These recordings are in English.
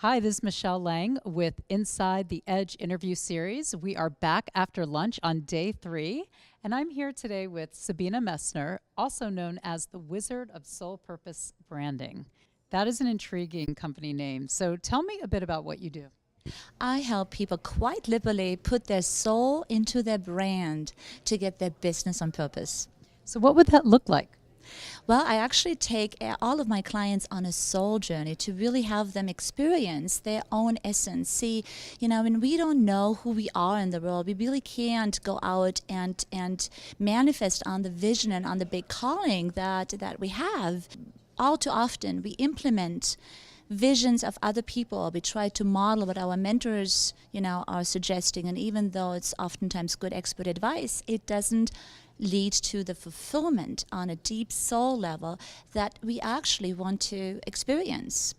Hi, this is Michelle Lang with Inside the Edge interview series. We are back after lunch on day 3, and I'm here today with Sabine Messner, also known as the Wizard of Soul Purpose Branding. That is an intriguing company name. So tell me a bit about what you do. I help people quite literally put their soul into their brand to get their business on purpose. So what would that look like? Well, I actually take all of my clients on a soul journey to really have them experience their own essence. See, when we don't know who we are in the world, we really can't go out and manifest on the vision and on the big calling that we have. All too often, we implement visions of other people. We try to model what our mentors, are suggesting. And even though it's oftentimes good expert advice, it doesn't lead to the fulfillment on a deep soul level that we actually want to experience.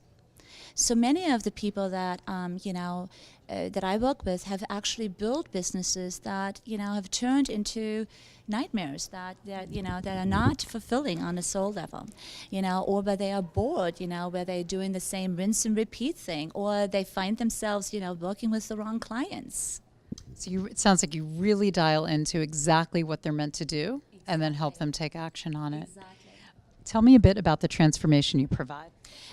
So many of the people that that I work with have actually built businesses that have turned into nightmares that are not fulfilling on a soul level, or where they are bored, where they're doing the same rinse and repeat thing, or they find themselves working with the wrong clients. So it sounds like you really dial into exactly what they're meant to do and then help them take action on it. Exactly. Tell me a bit about the transformation you provide.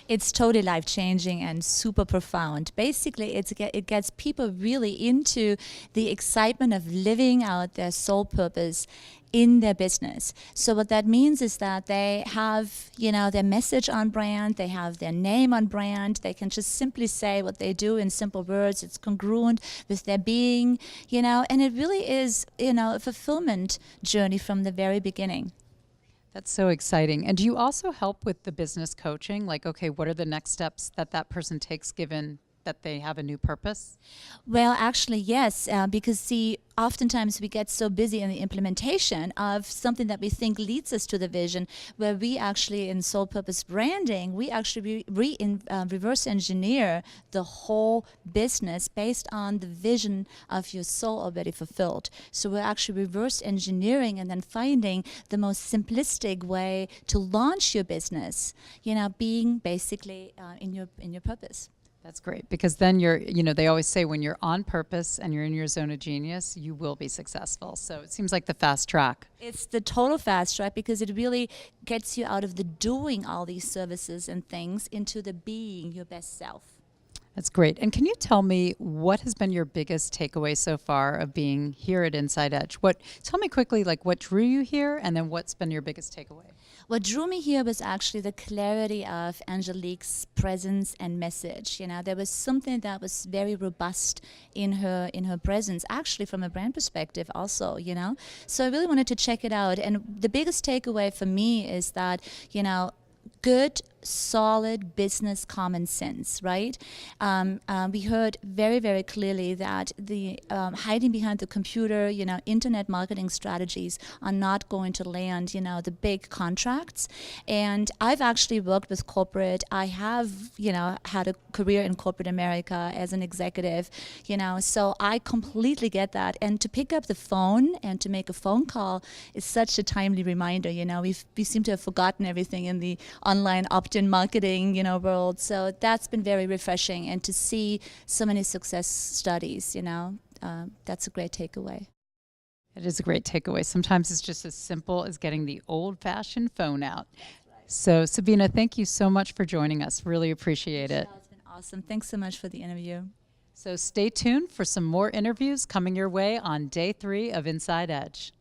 It's totally life-changing and super profound. Basically, it gets people really into the excitement of living out their soul purpose in their business. So what that means is that they have, their message on brand, they have their name on brand, they can just simply say what they do in simple words, it's congruent with their being, and it really is, a fulfillment journey from the very beginning. That's so exciting. And do you also help with the business coaching? Like, okay, what are the next steps that person takes given that they have a new purpose? Well, actually, yes, because see, oftentimes we get so busy in the implementation of something that we think leads us to the vision, where we actually, in soul purpose branding, we actually reverse engineer the whole business based on the vision of your soul already fulfilled. So we're actually reverse engineering and then finding the most simplistic way to launch your business, being basically in your purpose. That's great because then they always say when you're on purpose and you're in your zone of genius, you will be successful. So it seems like the fast track. It's the total fast track because it really gets you out of the doing all these services and things into the being your best self. That's great. And can you tell me what has been your biggest takeaway so far of being here at Inside Edge? Tell me quickly, like what drew you here and then what's been your biggest takeaway? What drew me here was actually the clarity of Angelique's presence and message. There was something that was very robust in her presence, actually from a brand perspective also, So I really wanted to check it out. And the biggest takeaway for me is that, good, solid business common sense, right? We heard very, very clearly that the hiding behind the computer, internet marketing strategies are not going to land, the big contracts. And I've actually worked with corporate. I have, had a career in corporate America as an executive, so I completely get that. And to pick up the phone and to make a phone call is such a timely reminder. We seem to have forgotten everything in the online opt-in marketing, world. So that's been very refreshing, and to see so many success studies, that's a great takeaway. It is a great takeaway. Sometimes it's just as simple as getting the old-fashioned phone out. So, Sabine, thank you so much for joining us. Really appreciate it. It's been awesome. Thanks so much for the interview. So stay tuned for some more interviews coming your way on day 3 of Inside Edge.